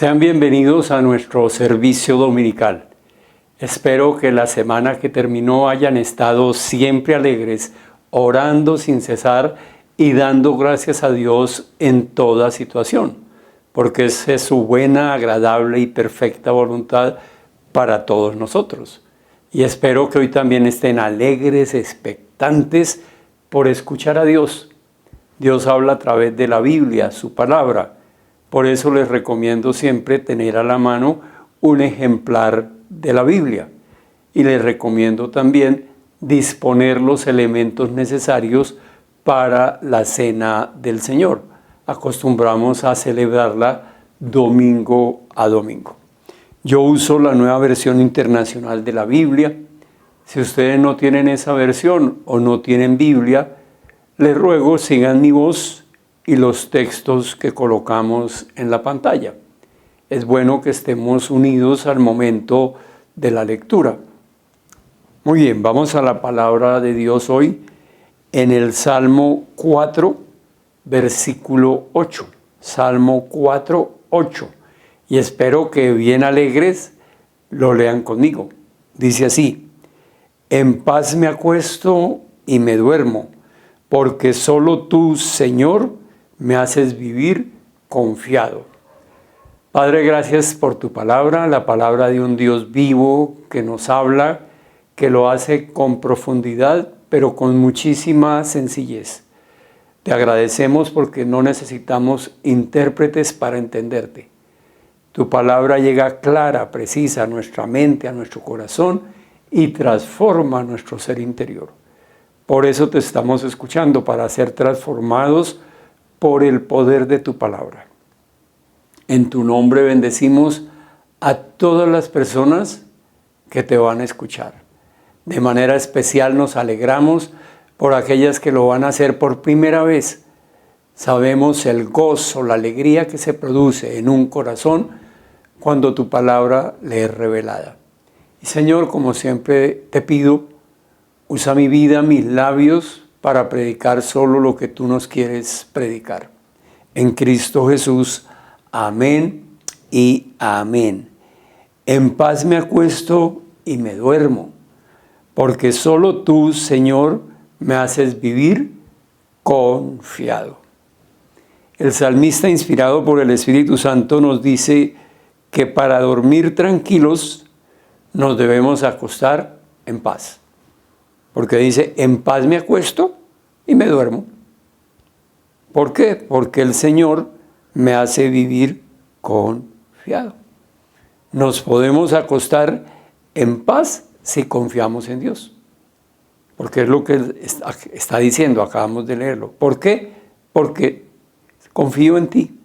Sean bienvenidos a nuestro servicio dominical. Espero que la semana que terminó hayan estado siempre alegres, orando sin cesar y dando gracias a Dios en toda situación, porque esa es su buena, agradable y perfecta voluntad para todos nosotros. Y espero que hoy también estén alegres, expectantes por escuchar a Dios. Dios habla a través de la Biblia, su palabra. Por eso les recomiendo siempre tener a la mano un ejemplar de la Biblia. Y les recomiendo también disponer los elementos necesarios para la Cena del Señor. Acostumbramos a celebrarla domingo a domingo. Yo uso la Nueva Versión Internacional de la Biblia. Si ustedes no tienen esa versión o no tienen Biblia, les ruego sigan mi voz y los textos que colocamos en la pantalla. Es bueno que estemos unidos al momento de la lectura. Muy bien, vamos a la palabra de Dios hoy en el Salmo 4, versículo 8. Salmo 4, 8. Y espero que bien alegres lo lean conmigo. Dice así: en paz me acuesto y me duermo, porque solo tú, Señor, me haces vivir confiado. Padre, gracias por tu palabra, la palabra de un Dios vivo que nos habla, que lo hace con profundidad, pero con muchísima sencillez. Te agradecemos porque no necesitamos intérpretes para entenderte. Tu palabra llega clara, precisa a nuestra mente, a nuestro corazón y transforma nuestro ser interior. Por eso te estamos escuchando, para ser transformados por el poder de tu palabra. En tu nombre bendecimos a todas las personas que te van a escuchar. De manera especial nos alegramos por aquellas que lo van a hacer por primera vez. Sabemos el gozo, la alegría que se produce en un corazón cuando tu palabra le es revelada. Y Señor, como siempre te pido, usa mi vida, mis labios, para predicar solo lo que tú nos quieres predicar. En Cristo Jesús, amén y amén. En paz me acuesto y me duermo, porque solo tú, Señor, me haces vivir confiado. El salmista, inspirado por el Espíritu Santo, nos dice que para dormir tranquilos nos debemos acostar en paz. Porque dice, en paz me acuesto y me duermo. ¿Por qué? Porque el Señor me hace vivir confiado. Nos podemos acostar en paz si confiamos en Dios. Porque es lo que está diciendo, acabamos de leerlo. ¿Por qué? Porque confío en ti.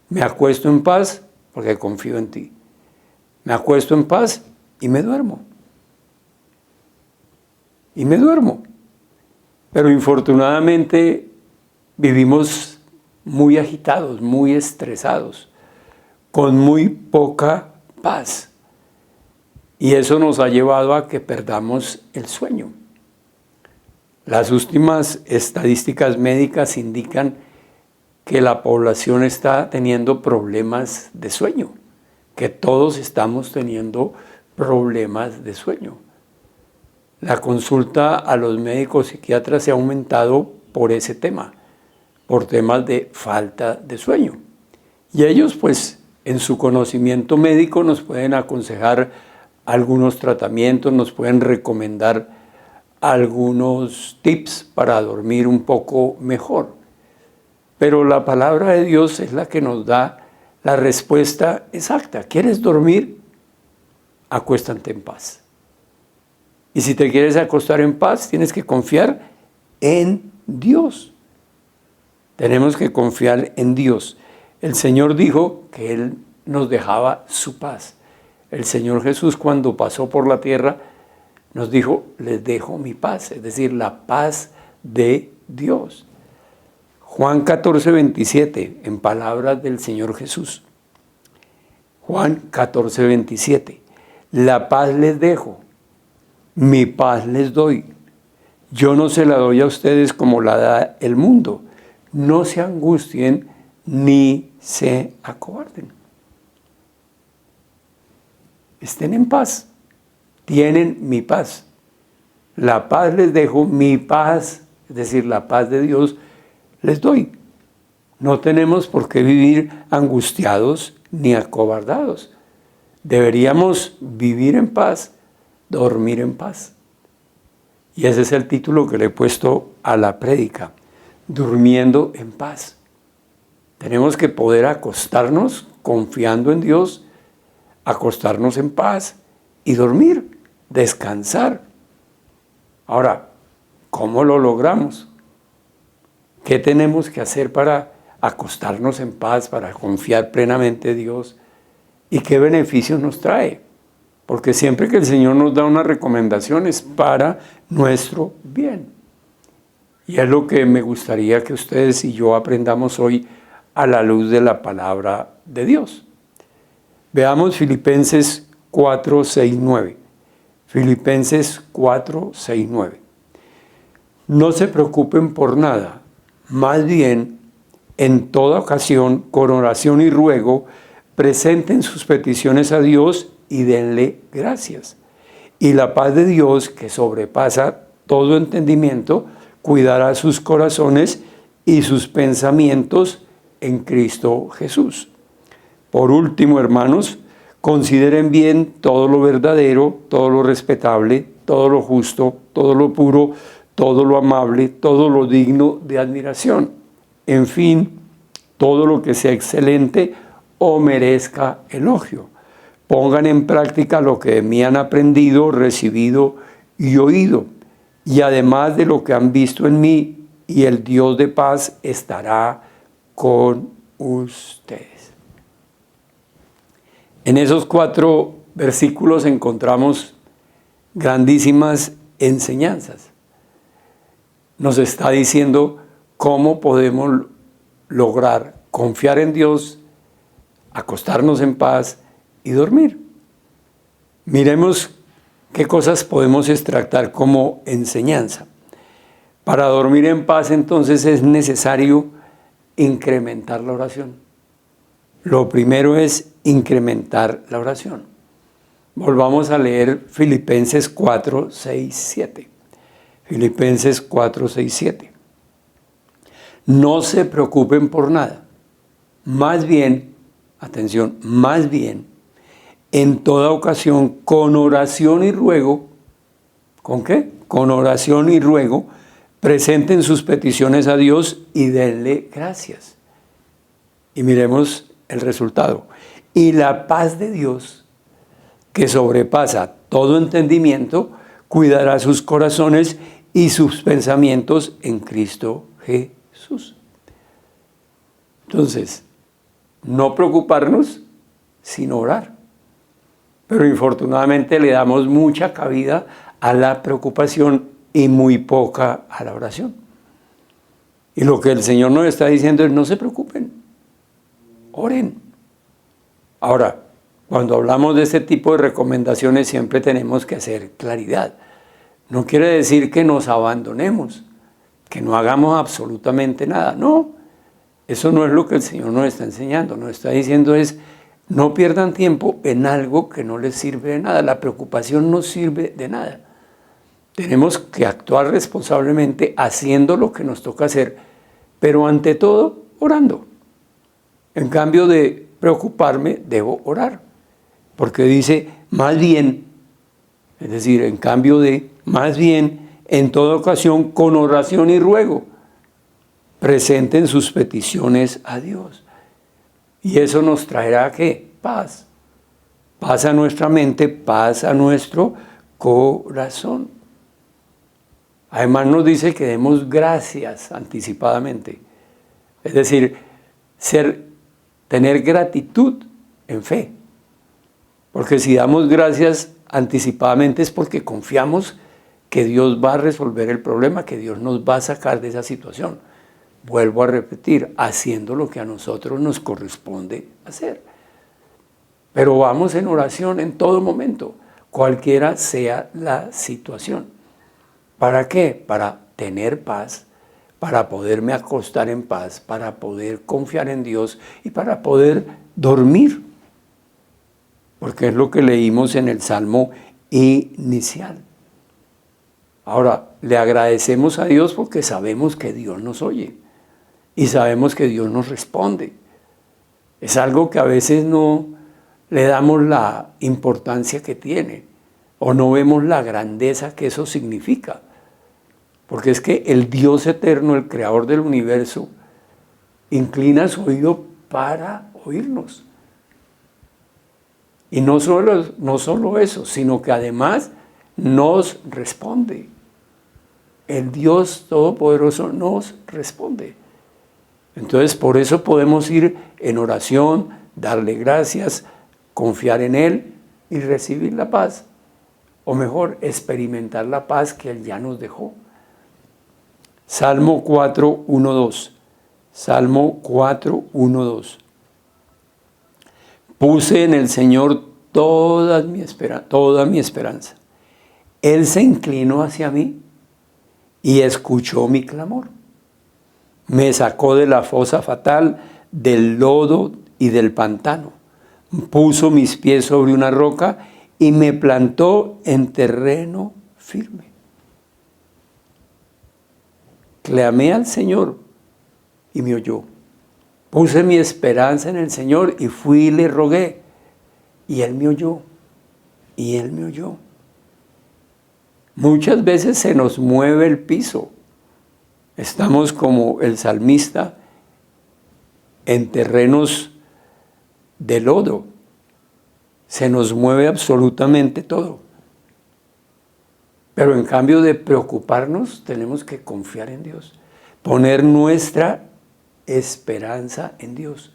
Me acuesto en paz porque confío en ti. Me acuesto en paz y me duermo. Y me duermo. Pero infortunadamente vivimos muy agitados, muy estresados, con muy poca paz. Y eso nos ha llevado a que perdamos el sueño. Las últimas estadísticas médicas indican que la población está teniendo problemas de sueño, que todos estamos teniendo problemas de sueño. La consulta a los médicos psiquiatras se ha aumentado por ese tema, por temas de falta de sueño. Y ellos, pues, en su conocimiento médico nos pueden aconsejar algunos tratamientos, nos pueden recomendar algunos tips para dormir un poco mejor. Pero la palabra de Dios es la que nos da la respuesta exacta. ¿Quieres dormir? Acuéstate en paz. Y si te quieres acostar en paz, tienes que confiar en Dios. Tenemos que confiar en Dios. El Señor dijo que Él nos dejaba su paz. El Señor Jesús, cuando pasó por la tierra, nos dijo, les dejo mi paz, es decir, la paz de Dios. Juan 14, 27, en palabras del Señor Jesús. Juan 14, 27. La paz les dejo, mi paz les doy. Yo no se la doy a ustedes como la da el mundo. No se angustien ni se acobarden. estén en paz. Tienen mi paz. La paz les dejo, mi paz, es decir, la paz de Dios, les doy. No tenemos por qué vivir angustiados ni acobardados. Deberíamos vivir en paz, dormir en paz. Y ese es el título que le he puesto a la prédica, durmiendo en paz. Tenemos que poder acostarnos confiando en Dios, acostarnos en paz y dormir, descansar. Ahora, ¿cómo lo logramos? ¿Qué tenemos que hacer para acostarnos en paz, para confiar plenamente en Dios? ¿Y qué beneficios nos trae? Porque siempre que el Señor nos da una recomendación es para nuestro bien. Y es lo que me gustaría que ustedes y yo aprendamos hoy a la luz de la palabra de Dios. Veamos Filipenses 4, 6, 9. Filipenses 4, 6, 9. No se preocupen por nada, más bien, en toda ocasión, con oración y ruego, presenten sus peticiones a Dios y denle gracias. Y la paz de Dios, que sobrepasa todo entendimiento, cuidará sus corazones y sus pensamientos en Cristo Jesús. Por último, hermanos, consideren bien todo lo verdadero, todo lo respetable, todo lo justo, todo lo puro, todo lo amable, todo lo digno de admiración. En fin, todo lo que sea excelente o merezca elogio. Pongan en práctica lo que de mí han aprendido, recibido y oído, y además de lo que han visto en mí, y el Dios de paz estará con ustedes. En esos 4 versículos encontramos grandísimas enseñanzas. Nos está diciendo cómo podemos lograr confiar en Dios, acostarnos en paz y dormir. Miremos qué cosas podemos extractar como enseñanza. Para dormir en paz, entonces, es necesario incrementar la oración. Lo primero es incrementar la oración. Volvamos a leer Filipenses 4, 6, 7. Filipenses 4, 6, 7. No se preocupen por nada. Más bien, atención, más bien, en toda ocasión, con oración y ruego, ¿con qué? Con oración y ruego, presenten sus peticiones a Dios y denle gracias. Y miremos el resultado. Y la paz de Dios, que sobrepasa todo entendimiento, cuidará sus corazones y sus pensamientos en Cristo Jesús. Entonces, no preocuparnos, sino orar. Pero infortunadamente le damos mucha cabida a la preocupación y muy poca a la oración. Y lo que el Señor nos está diciendo es: no se preocupen, oren. Ahora, cuando hablamos de este tipo de recomendaciones siempre tenemos que hacer claridad. No quiere decir que nos abandonemos, que no hagamos absolutamente nada. No, eso no es lo que el Señor nos está enseñando. Nos está diciendo es: no pierdan tiempo en algo que no les sirve de nada. La preocupación no sirve de nada. Tenemos que actuar responsablemente haciendo lo que nos toca hacer, pero ante todo orando. En cambio de preocuparme, debo orar. Porque dice más bien, es decir, en cambio de más bien, en toda ocasión, con oración y ruego, presenten sus peticiones a Dios. Y eso nos traerá, ¿qué? Paz. Paz a nuestra mente, paz a nuestro corazón. Además nos dice que demos gracias anticipadamente. Es decir, tener gratitud en fe. Porque si damos gracias anticipadamente es porque confiamos que Dios va a resolver el problema, que Dios nos va a sacar de esa situación. Vuelvo a repetir, haciendo lo que a nosotros nos corresponde hacer. Pero vamos en oración en todo momento, cualquiera sea la situación. ¿Para qué? Para tener paz, para poderme acostar en paz, para poder confiar en Dios y para poder dormir. porque es lo que leímos en el Salmo inicial. Ahora, le agradecemos a Dios porque sabemos que Dios nos oye y sabemos que Dios nos responde. Es algo que a veces no le damos la importancia que tiene o no vemos la grandeza que eso significa. Porque es que el Dios eterno, el creador del universo, inclina su oído para oírnos. Y no solo eso, sino que además nos responde. El Dios Todopoderoso nos responde. Entonces, por eso podemos ir en oración, darle gracias, confiar en Él y recibir la paz. O mejor, experimentar la paz que Él ya nos dejó. Salmo 4, 1, 2. Salmo 4, 1, 2. Puse en el Señor toda mi esperanza. Él se inclinó hacia mí y escuchó mi clamor. Me sacó de la fosa fatal, del lodo y del pantano. Puso mis pies sobre una roca y me plantó en terreno firme. Clamé al Señor y me oyó. Puse mi esperanza en el Señor y fui y le rogué. Y Él me oyó. Y Él me oyó. Muchas veces se nos mueve el piso. Estamos como el salmista en terrenos de lodo. Se nos mueve absolutamente todo. Pero en cambio de preocuparnos, tenemos que confiar en Dios. Poner nuestra esperanza en Dios.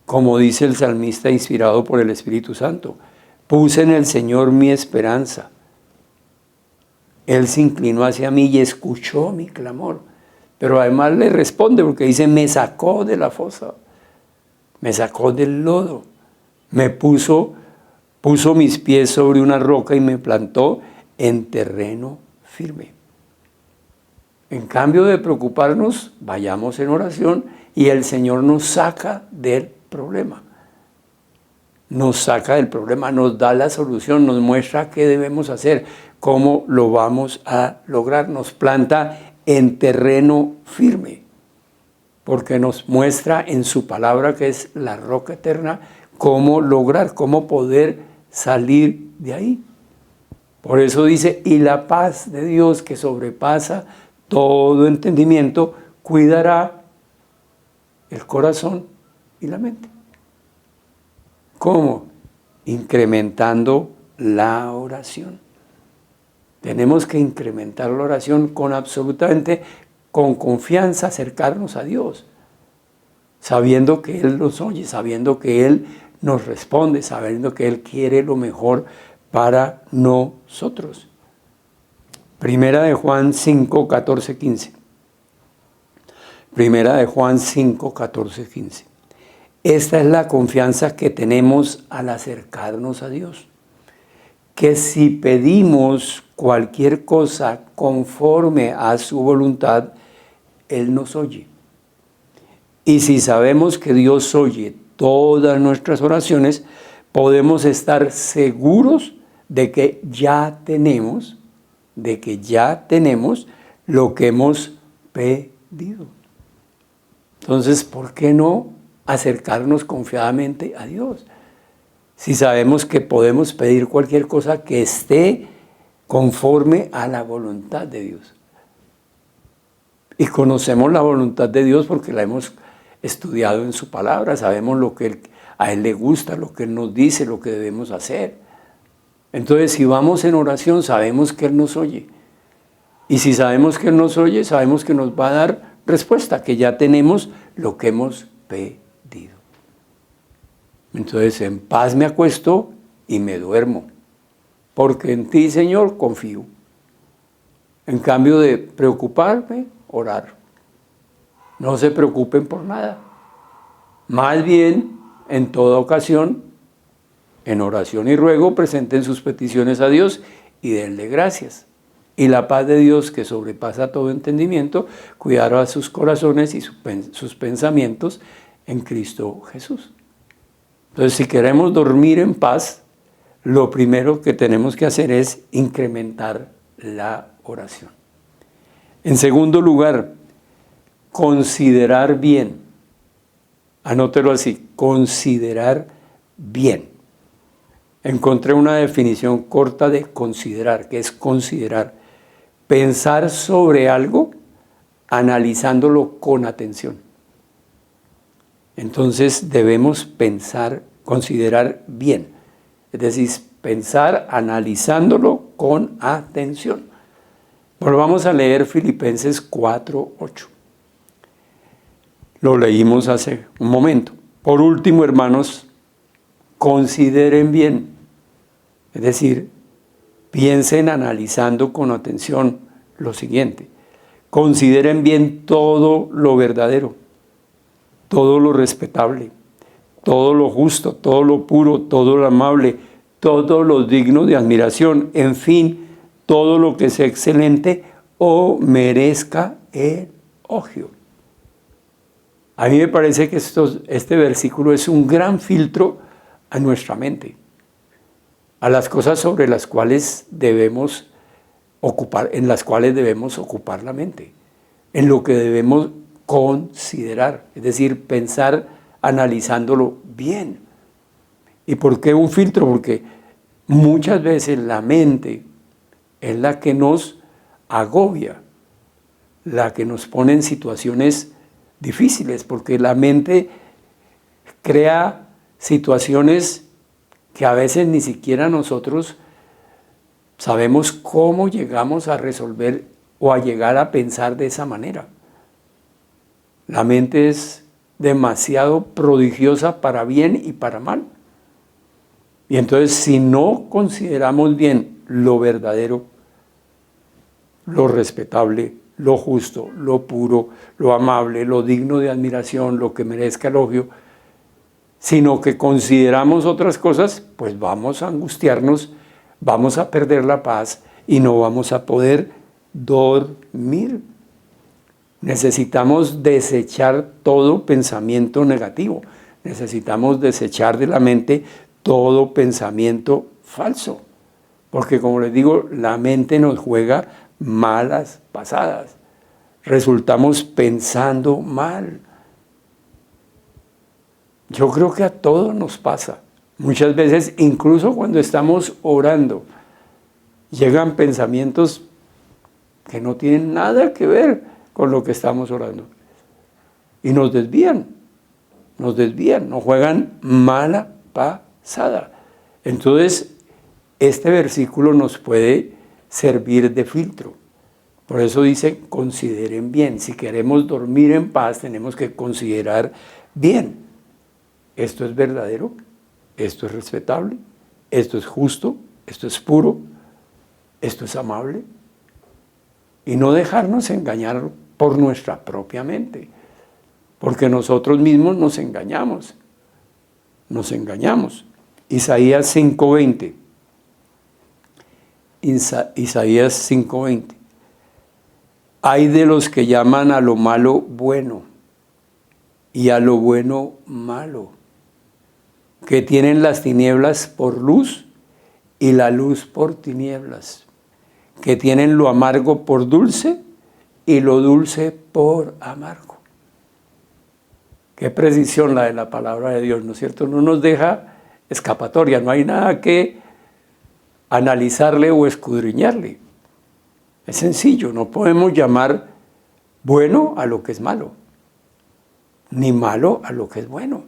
Como dice el salmista inspirado por el Espíritu Santo. Puse en el Señor mi esperanza. Él se inclinó hacia mí y escuchó mi clamor. Pero además le responde porque dice, me sacó de la fosa. Me sacó del lodo. Me puso mis pies sobre una roca y me plantó en terreno firme. En cambio de preocuparnos, vayamos en oración y el Señor nos saca del problema. Nos saca del problema, nos da la solución, nos muestra qué debemos hacer, cómo lo vamos a lograr. Nos planta en terreno firme, porque nos muestra en su palabra, que es la roca eterna, cómo lograr, cómo poder salir de ahí. Por eso dice, y la paz de Dios que sobrepasa todo entendimiento, cuidará el corazón y la mente. ¿Cómo? Incrementando la oración. Tenemos que incrementar la oración con confianza, acercarnos a Dios, sabiendo que Él nos oye, sabiendo que Él nos responde, sabiendo que Él quiere lo mejor para nosotros. Primera de Juan 5, 14, 15. Primera de Juan 5, 14, 15. Esta es la confianza que tenemos al acercarnos a Dios. Que si pedimos cualquier cosa conforme a su voluntad, Él nos oye. Y si sabemos que Dios oye todas nuestras oraciones, podemos estar seguros de que ya tenemos lo que hemos pedido. Entonces, ¿por qué no acercarnos confiadamente a Dios? Si sabemos que podemos pedir cualquier cosa que esté conforme a la voluntad de Dios. Y conocemos la voluntad de Dios porque la hemos estudiado en su palabra, sabemos lo que a Él le gusta, lo que Él nos dice, lo que debemos hacer. Entonces, si vamos en oración, sabemos que Él nos oye. Y si sabemos que Él nos oye, sabemos que nos va a dar respuesta, que ya tenemos lo que hemos pedido. Entonces, en paz me acuesto y me duermo, porque en ti, Señor, confío. En cambio de preocuparme, orar. No se preocupen por nada. Más bien, en toda ocasión, en oración y ruego, presenten sus peticiones a Dios y denle gracias. Y la paz de Dios, que sobrepasa todo entendimiento, cuidará sus corazones y sus pensamientos en Cristo Jesús. Entonces, si queremos dormir en paz, lo primero que tenemos que hacer es incrementar la oración. En segundo lugar, considerar bien. Anótelo así, considerar bien. Encontré una definición corta de considerar, que es considerar. Pensar sobre algo analizándolo con atención. Entonces debemos pensar, considerar bien. Es decir, pensar analizándolo con atención. Volvamos a leer Filipenses 4:8. Lo leímos hace un momento. Por último, hermanos, consideren bien. Es decir, piensen analizando con atención lo siguiente. Consideren bien todo lo verdadero, todo lo respetable, todo lo justo, todo lo puro, todo lo amable, todo lo digno de admiración, en fin, todo lo que sea excelente o merezca elogio. A mí me parece que este versículo es un gran filtro a nuestra mente, a las cosas sobre las cuales debemos en las cuales debemos ocupar la mente, en lo que debemos considerar, es decir, pensar analizándolo bien. ¿Y por qué un filtro? Porque muchas veces la mente es la que nos agobia, la que nos pone en situaciones difíciles, porque la mente crea situaciones que a veces ni siquiera nosotros sabemos cómo llegamos a resolver o a llegar a pensar de esa manera. La mente es demasiado prodigiosa para bien y para mal. Y entonces, si no consideramos bien lo verdadero, lo respetable, lo justo, lo puro, lo amable, lo digno de admiración, lo que merezca elogio, sino que consideramos otras cosas, pues vamos a angustiarnos, vamos a perder la paz y no vamos a poder dormir. Necesitamos desechar todo pensamiento negativo. Necesitamos desechar de la mente todo pensamiento falso. Porque como les digo, la mente nos juega malas pasadas. Resultamos pensando mal. Yo creo que a todos nos pasa. Muchas veces, incluso cuando estamos orando, llegan pensamientos que no tienen nada que ver con lo que estamos orando. Y nos desvían, nos juegan mala pasada. Entonces, este versículo nos puede servir de filtro. Por eso dice, consideren bien. Si queremos dormir en paz, tenemos que considerar bien. Esto es verdadero, esto es respetable, esto es justo, esto es puro, esto es amable. Y no dejarnos engañar por nuestra propia mente, porque nosotros mismos nos engañamos. Isaías 5:20. Isaías 5:20. Hay de los que llaman a lo malo bueno y a lo bueno malo, que tienen las tinieblas por luz y la luz por tinieblas, que tienen lo amargo por dulce y lo dulce por amargo. Qué precisión la de la palabra de Dios, ¿no es cierto? No nos deja escapatoria, no hay nada que analizarle o escudriñarle. Es sencillo, no podemos llamar bueno a lo que es malo, ni malo a lo que es bueno.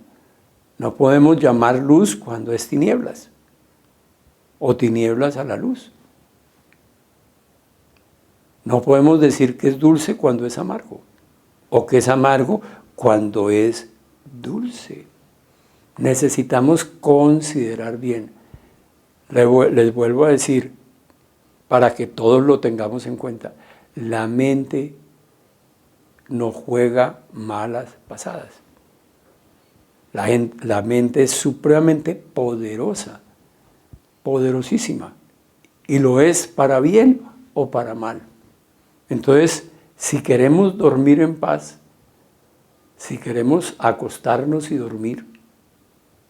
No podemos llamar luz cuando es tinieblas, o tinieblas a la luz. No podemos decir que es dulce cuando es amargo, o que es amargo cuando es dulce. Necesitamos considerar bien. Les vuelvo a decir, para que todos lo tengamos en cuenta, la mente no juega malas pasadas. La mente es supremamente poderosa, poderosísima, y lo es para bien o para mal. Entonces, si queremos dormir en paz, si queremos acostarnos y dormir,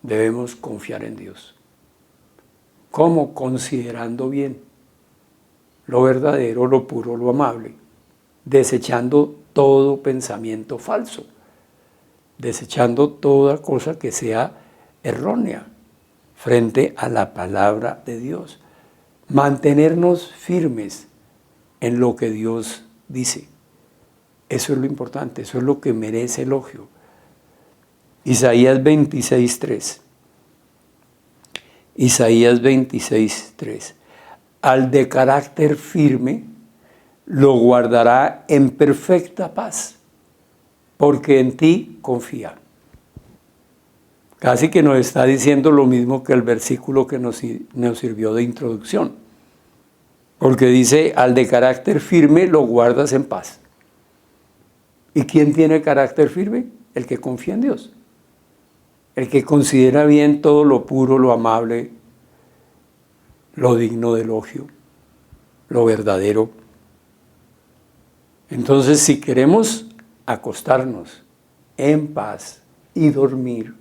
debemos confiar en Dios. ¿Cómo? Considerando bien lo verdadero, lo puro, lo amable, desechando todo pensamiento falso, desechando toda cosa que sea errónea frente a la palabra de Dios. Mantenernos firmes en lo que Dios dice. Eso es lo importante, eso es lo que merece elogio. Isaías 26:3. Isaías 26:3. Al de carácter firme lo guardará en perfecta paz, porque en ti confía. Casi que nos está diciendo lo mismo que el versículo que nos sirvió de introducción. Porque dice, al de carácter firme lo guardas en paz. ¿Y quién tiene carácter firme? El que confía en Dios. El que considera bien todo lo puro, lo amable, lo digno de elogio, lo verdadero. Entonces, si queremos acostarnos en paz y dormir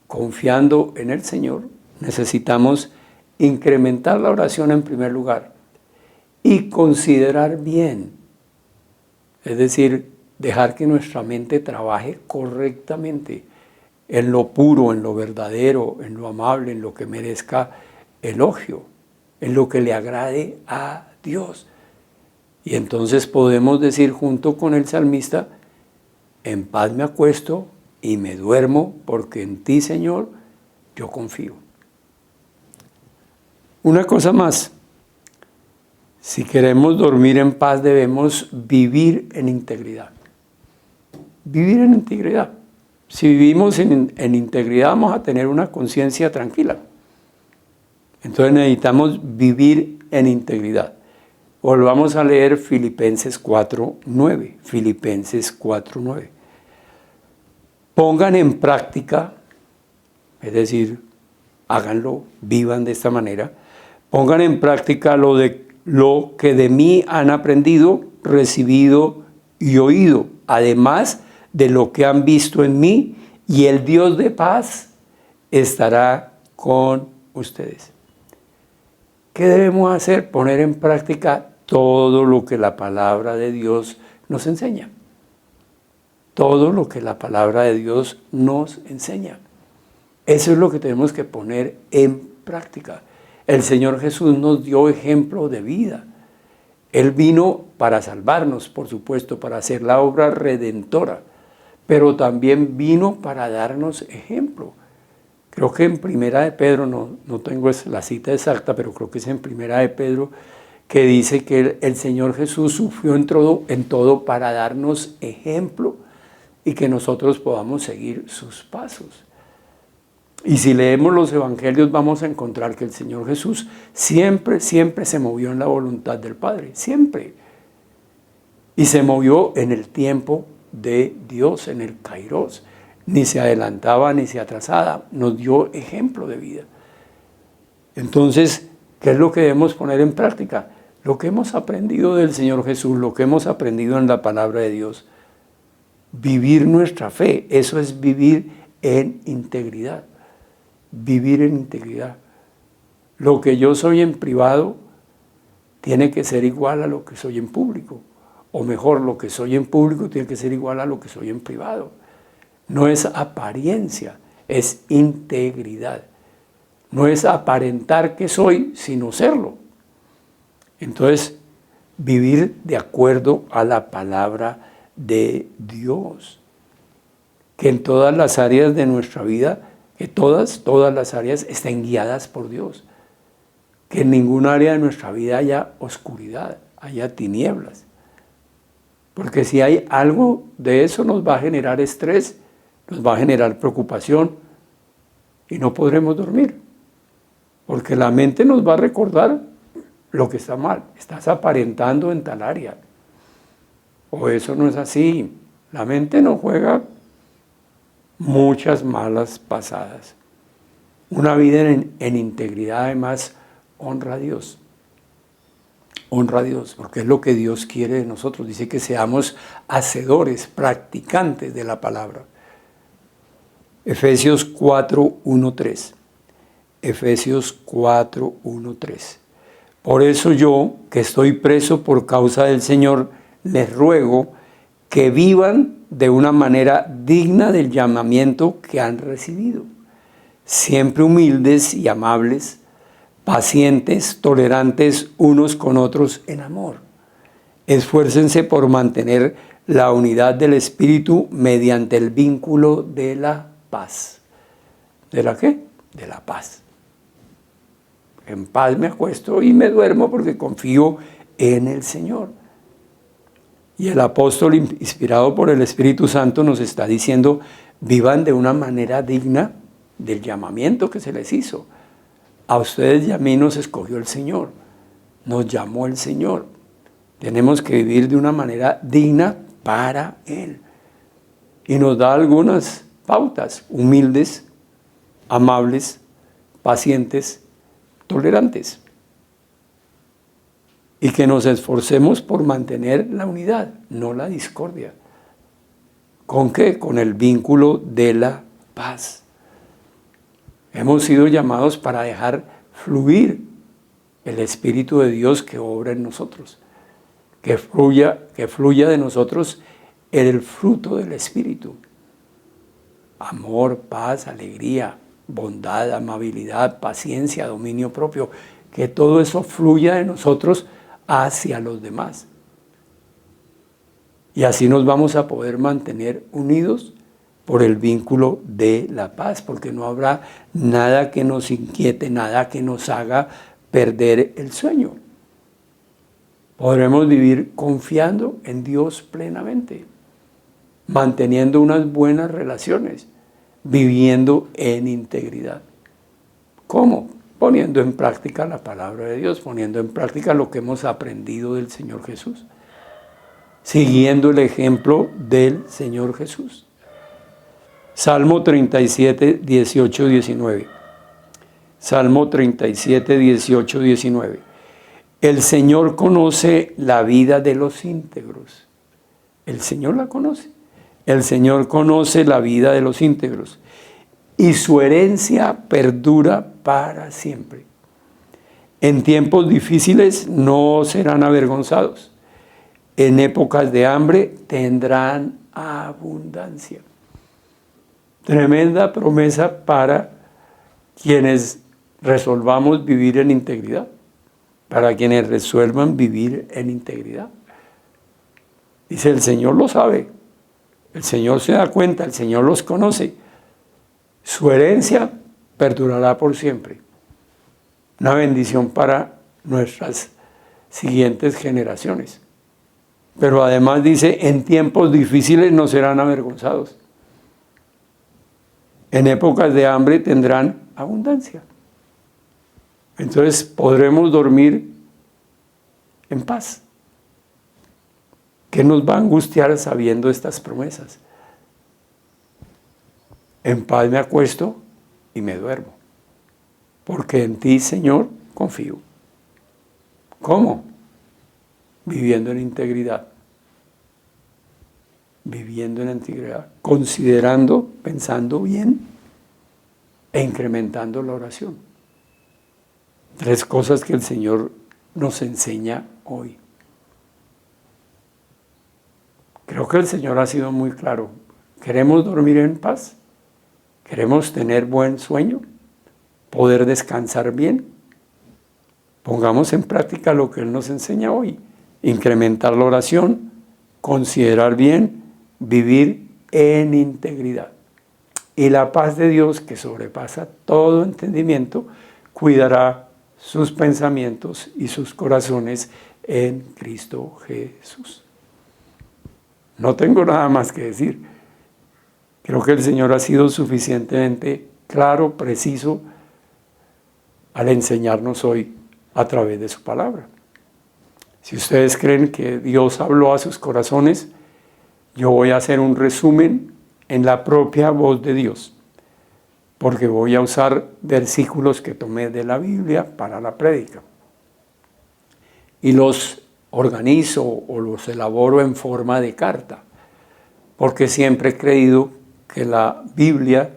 confiando en el Señor, necesitamos incrementar la oración en primer lugar y considerar bien, es decir, dejar que nuestra mente trabaje correctamente en lo puro, en lo verdadero, en lo amable, en lo que merezca elogio, en lo que le agrade a Dios. Y entonces podemos decir junto con el salmista, en paz me acuesto y me duermo, porque en ti, Señor, yo confío. Una cosa más, si queremos dormir en paz debemos vivir en integridad. Vivir en integridad. Si vivimos en integridad vamos a tener una conciencia tranquila. Entonces necesitamos vivir en integridad. Volvamos a leer Filipenses 4:9. Filipenses 4:9. Pongan en práctica, es decir, háganlo, vivan de esta manera. Pongan en práctica lo que de mí han aprendido, recibido y oído, además de lo que han visto en mí, y el Dios de paz estará con ustedes. ¿Qué debemos hacer? Poner en práctica todo lo que la palabra de Dios nos enseña. Todo lo que la palabra de Dios nos enseña. Eso es lo que tenemos que poner en práctica. El Señor Jesús nos dio ejemplo de vida. Él vino para salvarnos, por supuesto, para hacer la obra redentora, pero también vino para darnos ejemplo. Creo que en Primera de Pedro, no tengo la cita exacta, pero creo que es en Primera de Pedro, que dice que el Señor Jesús sufrió en todo para darnos ejemplo y que nosotros podamos seguir sus pasos. Y si leemos los evangelios vamos a encontrar que el Señor Jesús siempre se movió en la voluntad del Padre, siempre. Y se movió en el tiempo de Dios, en el Kairos. Ni se adelantaba ni se atrasaba, nos dio ejemplo de vida. Entonces, ¿qué es lo que debemos poner en práctica? Lo que hemos aprendido del Señor Jesús, lo que hemos aprendido en la palabra de Dios. Vivir nuestra fe, eso es vivir en integridad. Vivir en integridad. Lo que yo soy en privado tiene que ser igual a lo que soy en público. O mejor, lo que soy en público tiene que ser igual a lo que soy en privado. No es apariencia, es integridad. No es aparentar que soy, sino serlo. Entonces, vivir de acuerdo a la palabra de Dios. Que en todas las áreas de nuestra vida, que todas las áreas estén guiadas por Dios. Que en ninguna área de nuestra vida haya oscuridad, haya tinieblas. Porque si hay algo de eso nos va a generar estrés, nos va a generar preocupación y no podremos dormir. Porque la mente nos va a recordar lo que está mal. Estás aparentando en tal área. O eso no es así. La mente no juega muchas malas pasadas. Una vida en integridad además honra a Dios. Honra a Dios, porque es lo que Dios quiere de nosotros. Dice que seamos hacedores, practicantes de la palabra. Efesios 4:1-3. Efesios 4:1-3. Por eso yo, que estoy preso por causa del Señor, les ruego que vivan de una manera digna del llamamiento que han recibido, siempre humildes y amables, pacientes, tolerantes unos con otros en amor. Esfuércense por mantener la unidad del Espíritu mediante el vínculo de la paz. ¿De la qué? De la paz. En paz me acuesto y me duermo porque confío en el Señor. Y el apóstol, inspirado por el Espíritu Santo, nos está diciendo, vivan de una manera digna del llamamiento que se les hizo. A ustedes y a mí nos escogió el Señor, nos llamó el Señor. Tenemos que vivir de una manera digna para Él. Y nos da algunas pautas: humildes, amables, pacientes, tolerantes. Y que nos esforcemos por mantener la unidad, no la discordia. ¿Con qué? Con el vínculo de la paz. Hemos sido llamados para dejar fluir el Espíritu de Dios que obra en nosotros. Que fluya de nosotros el fruto del Espíritu. Amor, paz, alegría, bondad, amabilidad, paciencia, dominio propio. Que todo eso fluya de nosotros hacia los demás. Y así nos vamos a poder mantener unidos por el vínculo de la paz, porque no habrá nada que nos inquiete, nada que nos haga perder el sueño. Podremos vivir confiando en Dios plenamente, manteniendo unas buenas relaciones, viviendo en integridad. ¿Cómo? Poniendo en práctica la palabra de Dios, poniendo en práctica lo que hemos aprendido del Señor Jesús, siguiendo el ejemplo del Señor Jesús. Salmo 37, 18, 19. Salmo 37, 18, 19. El Señor conoce la vida de los íntegros. El Señor la conoce. El Señor conoce la vida de los íntegros. Y su herencia perdura para siempre. En tiempos difíciles no serán avergonzados. En épocas de hambre tendrán abundancia. Tremenda promesa para quienes resolvamos vivir en integridad, para quienes resuelvan vivir en integridad. Dice, el Señor lo sabe, el Señor se da cuenta, el Señor los conoce. Su herencia perdurará por siempre. Una bendición para nuestras siguientes generaciones. Pero además dice, en tiempos difíciles no serán avergonzados. En épocas de hambre tendrán abundancia. Entonces podremos dormir en paz. ¿Qué nos va a angustiar sabiendo estas promesas? En paz me acuesto y me duermo, porque en ti, Señor, confío. ¿Cómo? Viviendo en integridad. Viviendo en integridad, considerando, pensando bien e incrementando la oración. 3 cosas que el Señor nos enseña hoy. Creo que el Señor ha sido muy claro. ¿Queremos dormir en paz? ¿Queremos tener buen sueño? ¿Poder descansar bien? Pongamos en práctica lo que Él nos enseña hoy. Incrementar la oración, considerar bien, vivir en integridad. Y la paz de Dios, que sobrepasa todo entendimiento, cuidará sus pensamientos y sus corazones en Cristo Jesús. No tengo nada más que decir. Creo que el Señor ha sido suficientemente claro, preciso, al enseñarnos hoy a través de su palabra. Si ustedes creen que Dios habló a sus corazones, yo voy a hacer un resumen en la propia voz de Dios, porque voy a usar versículos que tomé de la Biblia para la prédica. Y los organizo o los elaboro en forma de carta, porque siempre he creído que la Biblia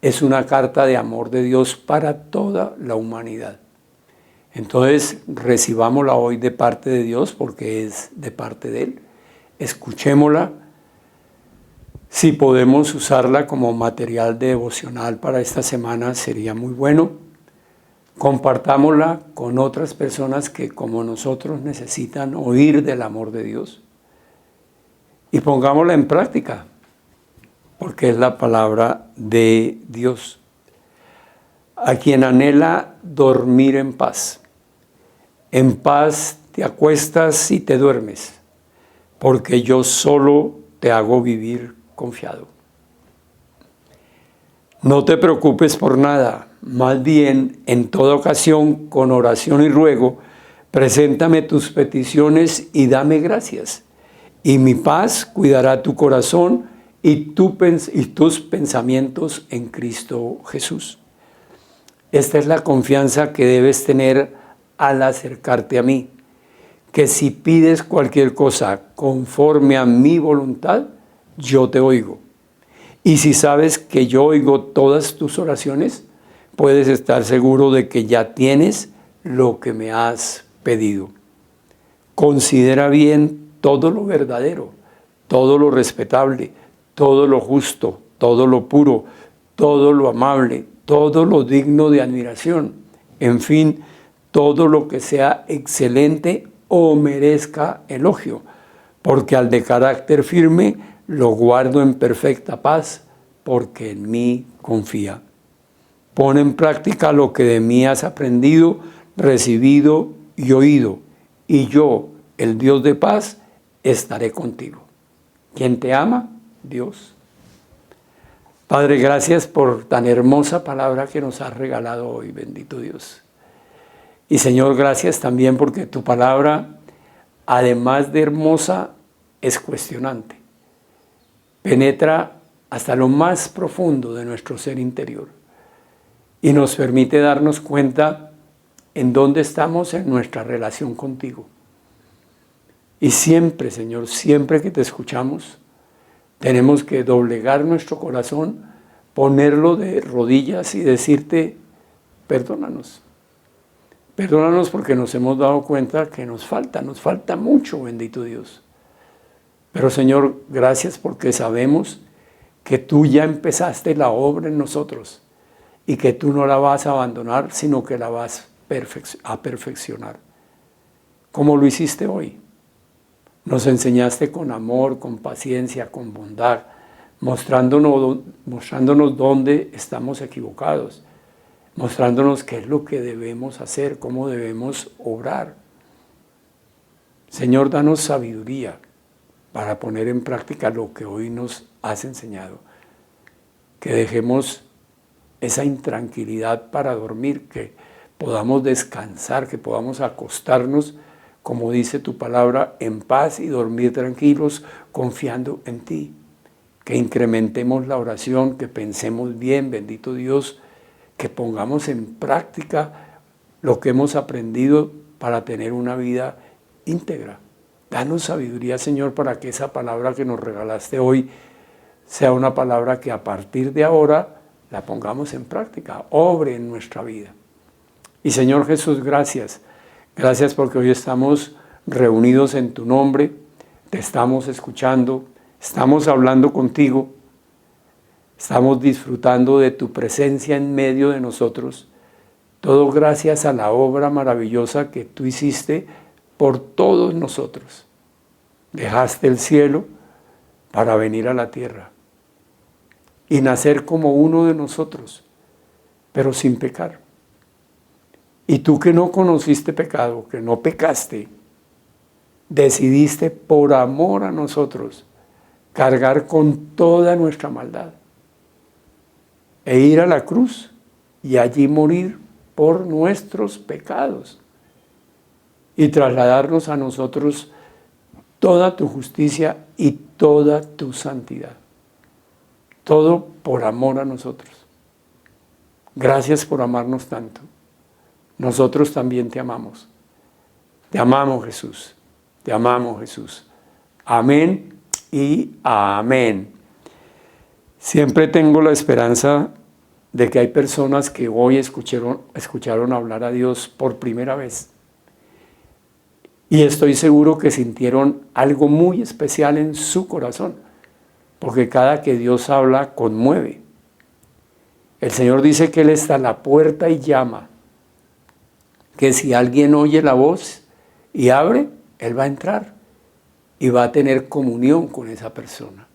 es una carta de amor de Dios para toda la humanidad. Entonces, recibámosla hoy de parte de Dios porque es de parte de Él. Escuchémosla. Si podemos usarla como material devocional para esta semana, sería muy bueno. Compartámosla con otras personas que, como nosotros, necesitan oír del amor de Dios. Y pongámosla en práctica, porque es la palabra de Dios. A quien anhela dormir en paz te acuestas y te duermes, porque yo solo te hago vivir confiado. No te preocupes por nada, más bien en toda ocasión, con oración y ruego, preséntame tus peticiones y dame gracias. Y mi paz cuidará tu corazón y tus pensamientos en Cristo Jesús. Esta es la confianza que debes tener al acercarte a mí, que si pides cualquier cosa conforme a mi voluntad, yo te oigo. Y si sabes que yo oigo todas tus oraciones, puedes estar seguro de que ya tienes lo que me has pedido. Considera bien todo lo verdadero, todo lo respetable, todo lo justo, todo lo puro, todo lo amable, todo lo digno de admiración, en fin, todo lo que sea excelente o merezca elogio, porque al de carácter firme lo guardo en perfecta paz, porque en mí confía. Pon en práctica lo que de mí has aprendido, recibido y oído, y yo, el Dios de paz, estaré contigo. ¿Quién te ama? Dios. Padre, gracias por tan hermosa palabra que nos has regalado hoy, bendito Dios. Y Señor, gracias también porque tu palabra, además de hermosa, es cuestionante. Penetra hasta lo más profundo de nuestro ser interior y nos permite darnos cuenta en dónde estamos en nuestra relación contigo. Y siempre, Señor, siempre que te escuchamos, tenemos que doblegar nuestro corazón, ponerlo de rodillas y decirte, perdónanos. Perdónanos porque nos hemos dado cuenta que nos falta mucho, bendito Dios. Pero Señor, gracias porque sabemos que tú ya empezaste la obra en nosotros y que tú no la vas a abandonar, sino que la vas a perfeccionar. Como lo hiciste hoy. Nos enseñaste con amor, con paciencia, con bondad, mostrándonos dónde estamos equivocados, mostrándonos qué es lo que debemos hacer, cómo debemos obrar. Señor, danos sabiduría para poner en práctica lo que hoy nos has enseñado. Que dejemos esa intranquilidad para dormir, que podamos descansar, que podamos acostarnos, como dice tu palabra, en paz y dormir tranquilos, confiando en ti. Que incrementemos la oración, que pensemos bien, bendito Dios, que pongamos en práctica lo que hemos aprendido para tener una vida íntegra. Danos sabiduría, Señor, para que esa palabra que nos regalaste hoy sea una palabra que a partir de ahora la pongamos en práctica, obre en nuestra vida. Y Señor Jesús, gracias. Gracias porque hoy estamos reunidos en tu nombre, te estamos escuchando, estamos hablando contigo, estamos disfrutando de tu presencia en medio de nosotros. Todo gracias a la obra maravillosa que tú hiciste por todos nosotros. Dejaste el cielo para venir a la tierra y nacer como uno de nosotros, pero sin pecar. Y tú que no conociste pecado, que no pecaste, decidiste por amor a nosotros cargar con toda nuestra maldad e ir a la cruz y allí morir por nuestros pecados y trasladarnos a nosotros toda tu justicia y toda tu santidad. Todo por amor a nosotros. Gracias por amarnos tanto. Nosotros también te amamos. Te amamos, Jesús. Te amamos, Jesús. Amén y amén. Siempre tengo la esperanza de que hay personas que hoy escucharon hablar a Dios por primera vez. Y estoy seguro que sintieron algo muy especial en su corazón, porque cada que Dios habla conmueve. El Señor dice que Él está a la puerta y llama, que si alguien oye la voz y abre, Él va a entrar y va a tener comunión con esa persona.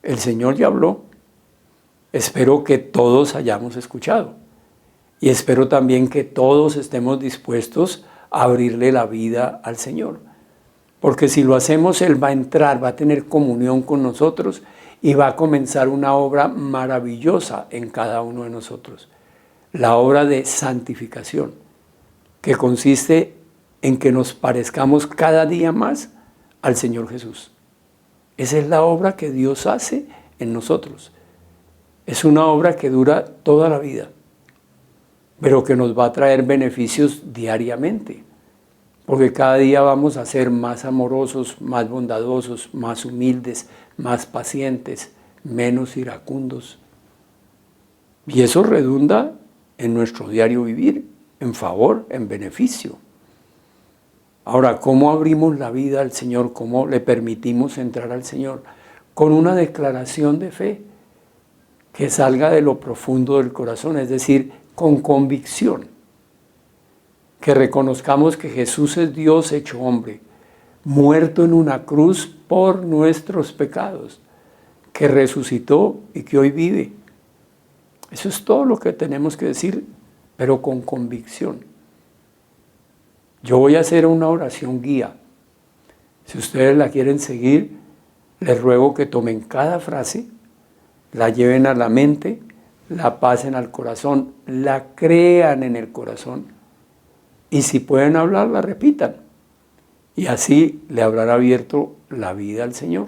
El Señor ya habló. Espero que todos hayamos escuchado y espero también que todos estemos dispuestos a abrirle la vida al Señor. Porque si lo hacemos, Él va a entrar, va a tener comunión con nosotros y va a comenzar una obra maravillosa en cada uno de nosotros. La obra de santificación, que consiste en que nos parezcamos cada día más al Señor Jesús. Esa es la obra que Dios hace en nosotros. Es una obra que dura toda la vida, pero que nos va a traer beneficios diariamente, porque cada día vamos a ser más amorosos, más bondadosos, más humildes, más pacientes, menos iracundos. Y eso redunda en nuestro diario vivir, en favor, en beneficio. Ahora, ¿cómo abrimos la vida al Señor? ¿Cómo le permitimos entrar al Señor? Con una declaración de fe que salga de lo profundo del corazón, es decir, con convicción. Que reconozcamos que Jesús es Dios hecho hombre, muerto en una cruz por nuestros pecados, que resucitó y que hoy vive. Eso es todo lo que tenemos que decir, pero con convicción. Yo voy a hacer una oración guía. Si ustedes la quieren seguir, les ruego que tomen cada frase, la lleven a la mente, la pasen al corazón, la crean en el corazón y si pueden hablar, la repitan. Y así le habrán abierto la vida al Señor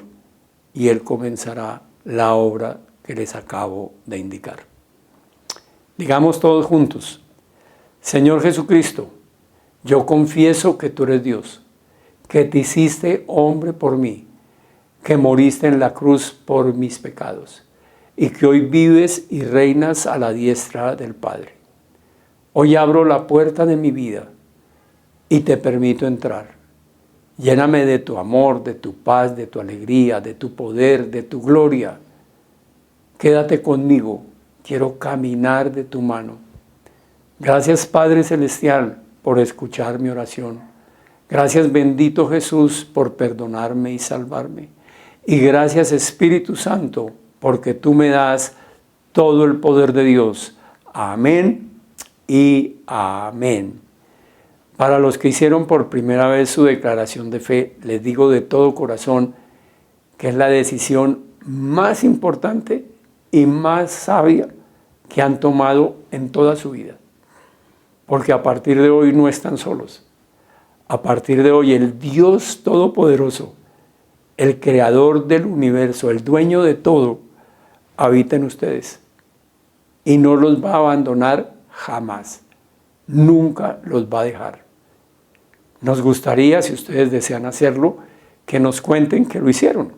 y Él comenzará la obra que les acabo de indicar. Digamos todos juntos: Señor Jesucristo, yo confieso que tú eres Dios, que te hiciste hombre por mí, que moriste en la cruz por mis pecados y que hoy vives y reinas a la diestra del Padre. Hoy abro la puerta de mi vida y te permito entrar. Lléname de tu amor, de tu paz, de tu alegría, de tu poder, de tu gloria. Quédate conmigo, quiero caminar de tu mano. Gracias, Padre Celestial, por escuchar mi oración. Gracias, bendito Jesús, por perdonarme y salvarme. Y gracias, Espíritu Santo, porque tú me das todo el poder de Dios. Amén y amén. Para los que hicieron por primera vez su declaración de fe, les digo de todo corazón que es la decisión más importante y más sabia que han tomado en toda su vida. Porque a partir de hoy no están solos. A partir de hoy el Dios Todopoderoso, el Creador del universo, el dueño de todo, habita en ustedes y no los va a abandonar jamás. Nunca los va a dejar. Nos gustaría, si ustedes desean hacerlo, que nos cuenten que lo hicieron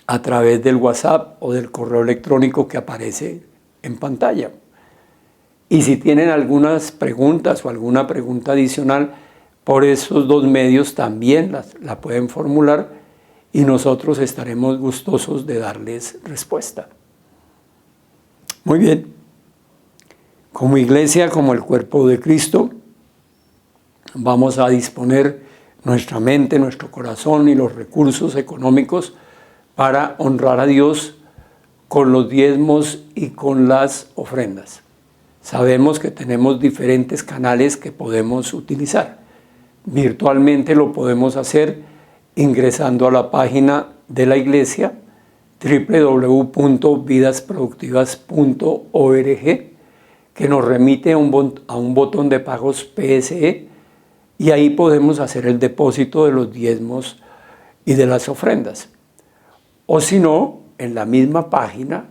a través del WhatsApp o del correo electrónico que aparece en pantalla. Y si tienen algunas preguntas o alguna pregunta adicional, por esos dos medios también la pueden formular y nosotros estaremos gustosos de darles respuesta. Muy bien. Como iglesia, como el cuerpo de Cristo, vamos a disponer nuestra mente, nuestro corazón y los recursos económicos para honrar a Dios con los diezmos y con las ofrendas. Sabemos que tenemos diferentes canales que podemos utilizar. Virtualmente lo podemos hacer ingresando a la página de la iglesia www.vidasproductivas.org, que nos remite a un botón de pagos PSE, y ahí podemos hacer el depósito de los diezmos y de las ofrendas. O si no, en la misma página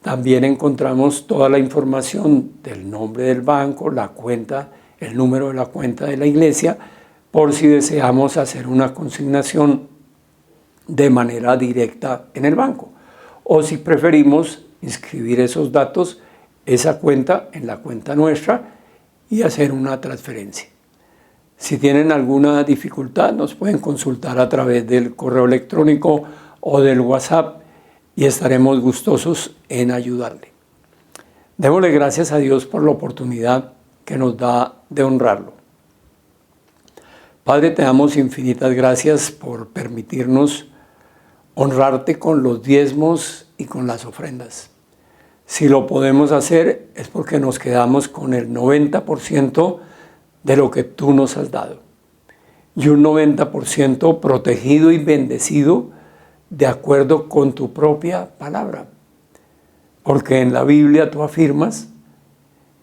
también encontramos toda la información del nombre del banco, la cuenta, el número de la cuenta de la iglesia, por si deseamos hacer una consignación de manera directa en el banco. O si preferimos inscribir esos datos, esa cuenta en la cuenta nuestra y hacer una transferencia. Si tienen alguna dificultad, nos pueden consultar a través del correo electrónico o del WhatsApp y estaremos gustosos en ayudarle. Démosle gracias a Dios por la oportunidad que nos da de honrarlo. Padre, te damos infinitas gracias por permitirnos honrarte con los diezmos y con las ofrendas. Si lo podemos hacer es porque nos quedamos con el 90% de lo que tú nos has dado. Y un 90% protegido y bendecido de acuerdo con tu propia palabra. Porque en la Biblia tú afirmas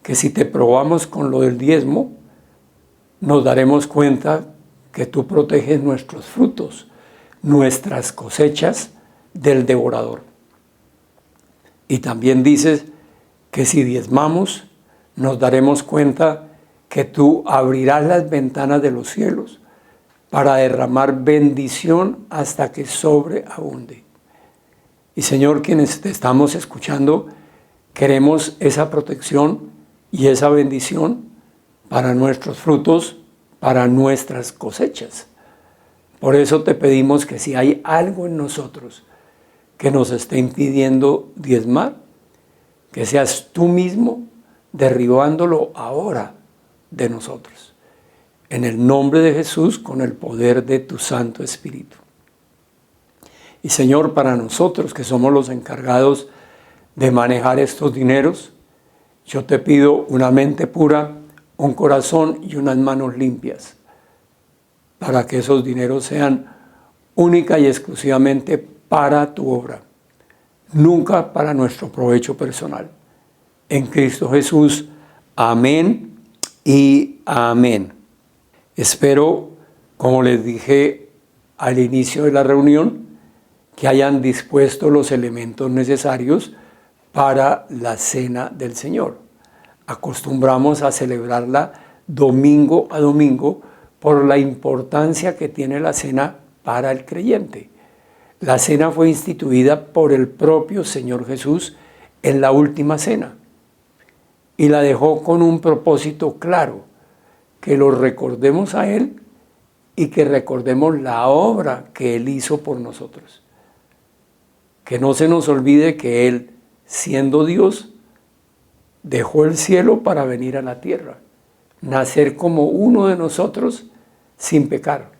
que si te probamos con lo del diezmo, nos daremos cuenta que tú proteges nuestros frutos, nuestras cosechas del devorador. Y también dices que si diezmamos, nos daremos cuenta que tú abrirás las ventanas de los cielos para derramar bendición hasta que sobreabunde. Y Señor, quienes te estamos escuchando, queremos esa protección y esa bendición para nuestros frutos, para nuestras cosechas. Por eso te pedimos que si hay algo en nosotros que nos esté impidiendo diezmar, que seas tú mismo derribándolo ahora de nosotros. En el nombre de Jesús, con el poder de tu Santo Espíritu. Y Señor, para nosotros que somos los encargados de manejar estos dineros, yo te pido una mente pura, un corazón y unas manos limpias, para que esos dineros sean única y exclusivamente para tu obra, nunca para nuestro provecho personal. En Cristo Jesús, amén y amén. Espero, como les dije al inicio de la reunión, que hayan dispuesto los elementos necesarios para la cena del Señor. Acostumbramos a celebrarla domingo a domingo por la importancia que tiene la cena para el creyente. La cena fue instituida por el propio Señor Jesús en la última cena y la dejó con un propósito claro, que lo recordemos a Él y que recordemos la obra que Él hizo por nosotros. Que no se nos olvide que Él, siendo Dios, dejó el cielo para venir a la tierra, nacer como uno de nosotros sin pecar.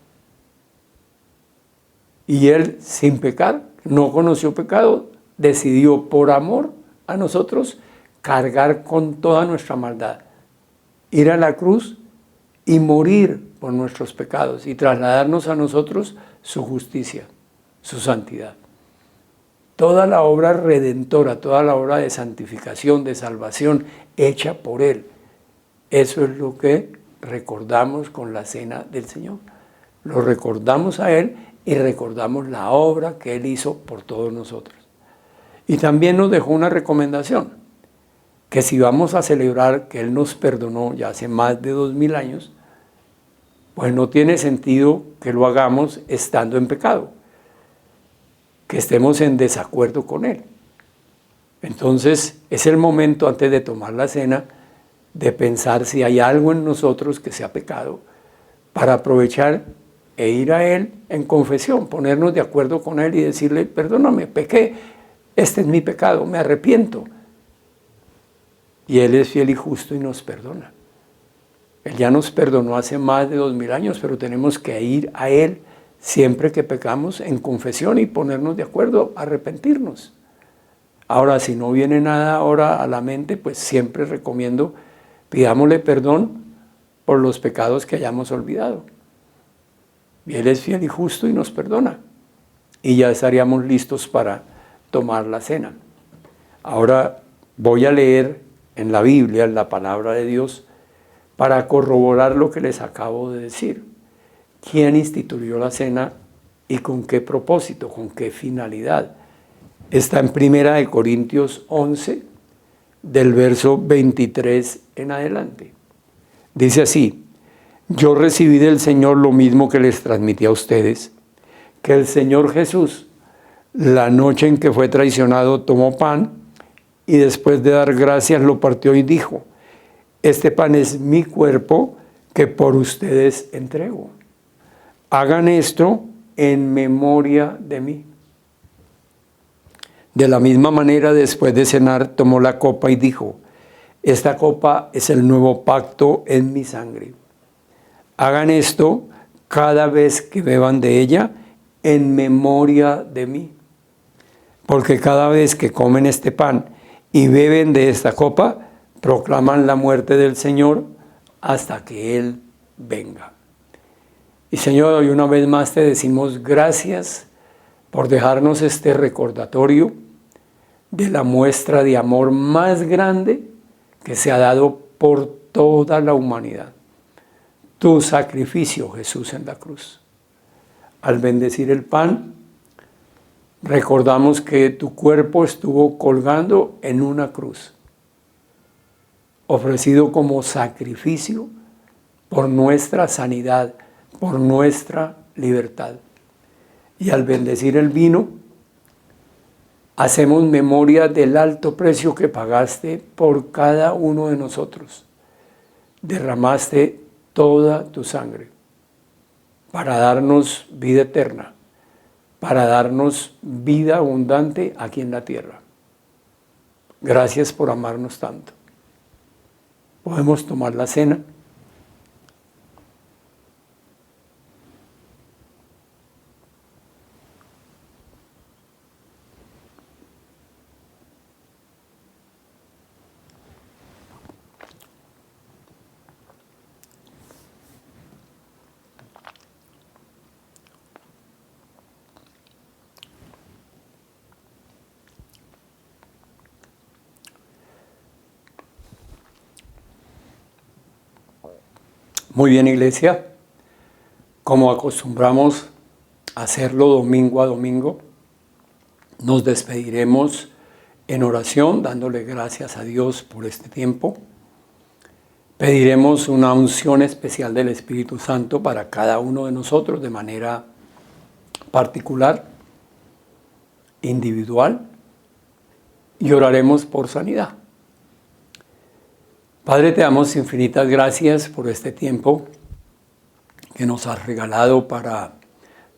Y Él, sin pecar, no conoció pecado, decidió por amor a nosotros cargar con toda nuestra maldad, ir a la cruz y morir por nuestros pecados y trasladarnos a nosotros su justicia, su santidad. Toda la obra redentora, toda la obra de santificación, de salvación, hecha por Él. Eso es lo que recordamos con la cena del Señor. Lo recordamos a Él y recordamos la obra que Él hizo por todos nosotros. Y también nos dejó una recomendación, que si vamos a celebrar que Él nos perdonó ya hace más de 2000 años, pues no tiene sentido que lo hagamos estando en pecado, que estemos en desacuerdo con Él. Entonces es el momento antes de tomar la cena de pensar si hay algo en nosotros que sea pecado, para aprovechar e ir a Él en confesión, ponernos de acuerdo con Él y decirle, perdóname, pequé, este es mi pecado, me arrepiento. Y Él es fiel y justo y nos perdona. Él ya nos perdonó hace más de 2000 años, pero tenemos que ir a Él siempre que pecamos en confesión y ponernos de acuerdo, arrepentirnos. Ahora, si no viene nada ahora a la mente, pues siempre recomiendo, pidámosle perdón por los pecados que hayamos olvidado. Y Él es fiel y justo y nos perdona. Y ya estaríamos listos para tomar la cena. Ahora voy a leer en la Biblia, en la palabra de Dios, para corroborar lo que les acabo de decir. ¿Quién instituyó la cena y con qué propósito, con qué finalidad? Está en 1 Corintios 11, del verso 23 en adelante. Dice así: yo recibí del Señor lo mismo que les transmití a ustedes, que el Señor Jesús, la noche en que fue traicionado, tomó pan y después de dar gracias lo partió y dijo: este pan es mi cuerpo que por ustedes entrego. Hagan esto en memoria de mí. De la misma manera, después de cenar, tomó la copa y dijo: esta copa es el nuevo pacto en mi sangre. Hagan esto cada vez que beban de ella en memoria de mí. Porque cada vez que comen este pan y beben de esta copa, proclaman la muerte del Señor hasta que Él venga. Y Señor, hoy una vez más te decimos gracias por dejarnos este recordatorio de la muestra de amor más grande que se ha dado por toda la humanidad. Tu sacrificio, Jesús, en la cruz. Al bendecir el pan, recordamos que tu cuerpo estuvo colgando en una cruz, ofrecido como sacrificio por nuestra sanidad, por nuestra libertad. Y al bendecir el vino, hacemos memoria del alto precio que pagaste por cada uno de nosotros. Derramaste toda tu sangre para darnos vida eterna, para darnos vida abundante aquí en la tierra. Gracias por amarnos tanto. Podemos tomar la cena. Muy bien, iglesia, como acostumbramos a hacerlo domingo a domingo, nos despediremos en oración, dándole gracias a Dios por este tiempo. Pediremos una unción especial del Espíritu Santo para cada uno de nosotros de manera particular, individual, y oraremos por sanidad. Padre, te damos infinitas gracias por este tiempo que nos has regalado para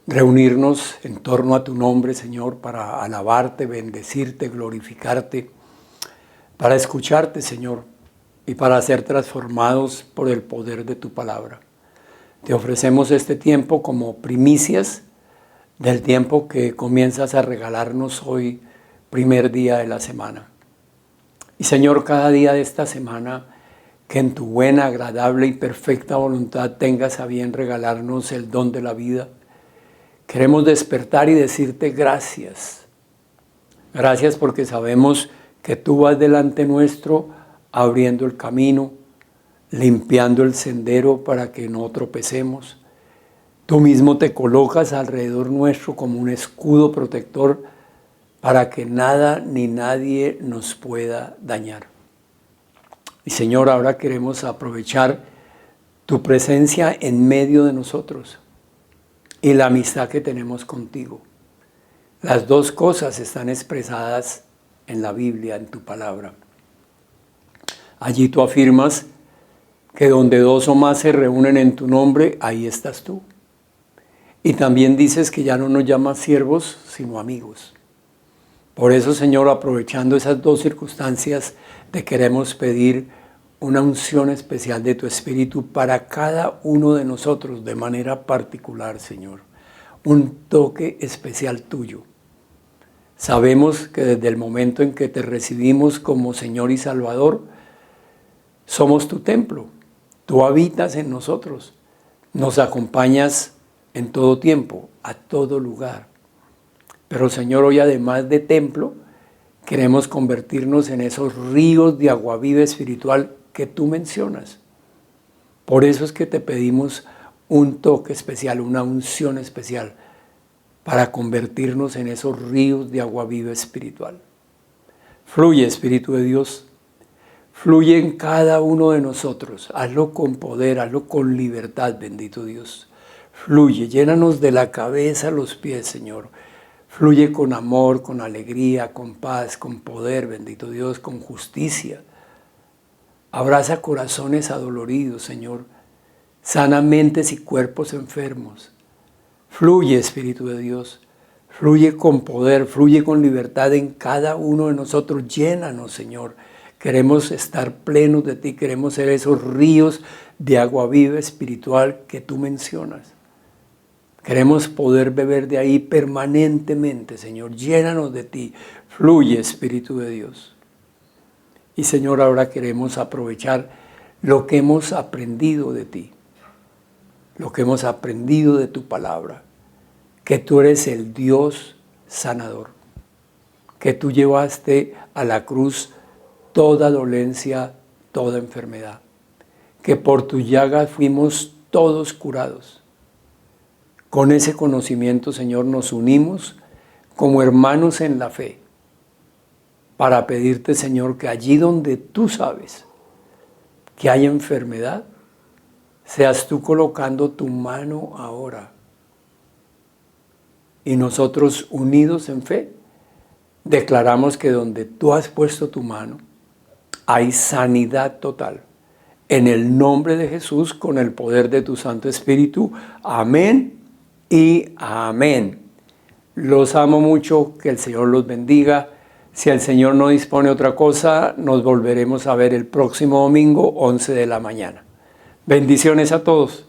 reunirnos en torno a tu nombre, Señor, para alabarte, bendecirte, glorificarte, para escucharte, Señor, y para ser transformados por el poder de tu palabra. Te ofrecemos este tiempo como primicias del tiempo que comienzas a regalarnos hoy, primer día de la semana. Y Señor, cada día de esta semana, que en tu buena, agradable y perfecta voluntad tengas a bien regalarnos el don de la vida. Queremos despertar y decirte gracias. Gracias porque sabemos que tú vas delante nuestro abriendo el camino, limpiando el sendero para que no tropecemos. Tú mismo te colocas alrededor nuestro como un escudo protector para que nada ni nadie nos pueda dañar. Y Señor, ahora queremos aprovechar tu presencia en medio de nosotros y la amistad que tenemos contigo. Las dos cosas están expresadas en la Biblia, en tu palabra. Allí tú afirmas que donde dos o más se reúnen en tu nombre, ahí estás tú. Y también dices que ya no nos llamas siervos, sino amigos. Por eso, Señor, aprovechando esas dos circunstancias, te queremos pedir una unción especial de tu Espíritu para cada uno de nosotros de manera particular, Señor. Un toque especial tuyo. Sabemos que desde el momento en que te recibimos como Señor y Salvador, somos tu templo. Tú habitas en nosotros. Nos acompañas en todo tiempo, a todo lugar. Pero, Señor, hoy además de templo, queremos convertirnos en esos ríos de agua viva espiritual que tú mencionas. Por eso es que te pedimos un toque especial, una unción especial, para convertirnos en esos ríos de agua viva espiritual. Fluye, Espíritu de Dios, fluye en cada uno de nosotros. Hazlo con poder, hazlo con libertad, bendito Dios. Fluye, llénanos de la cabeza a los pies, Señor. Fluye con amor, con alegría, con paz, con poder, bendito Dios, con justicia. Abraza corazones adoloridos, Señor. Sana mentes y cuerpos enfermos. Fluye, Espíritu de Dios. Fluye con poder, fluye con libertad en cada uno de nosotros. Llénanos, Señor. Queremos estar plenos de ti. Queremos ser esos ríos de agua viva espiritual que tú mencionas. Queremos poder beber de ahí permanentemente, Señor. Llénanos de ti. Fluye, Espíritu de Dios. Y, Señor, ahora queremos aprovechar lo que hemos aprendido de ti, lo que hemos aprendido de tu palabra, que tú eres el Dios sanador, que tú llevaste a la cruz toda dolencia, toda enfermedad, que por tu llaga fuimos todos curados. Con ese conocimiento, Señor, nos unimos como hermanos en la fe para pedirte, Señor, que allí donde tú sabes que hay enfermedad, seas tú colocando tu mano ahora. Y nosotros, unidos en fe, declaramos que donde tú has puesto tu mano, hay sanidad total. En el nombre de Jesús, con el poder de tu Santo Espíritu. Amén y amén. Los amo mucho, que el Señor los bendiga. Si el Señor no dispone otra cosa, nos volveremos a ver el próximo domingo, 11 de la mañana. Bendiciones a todos.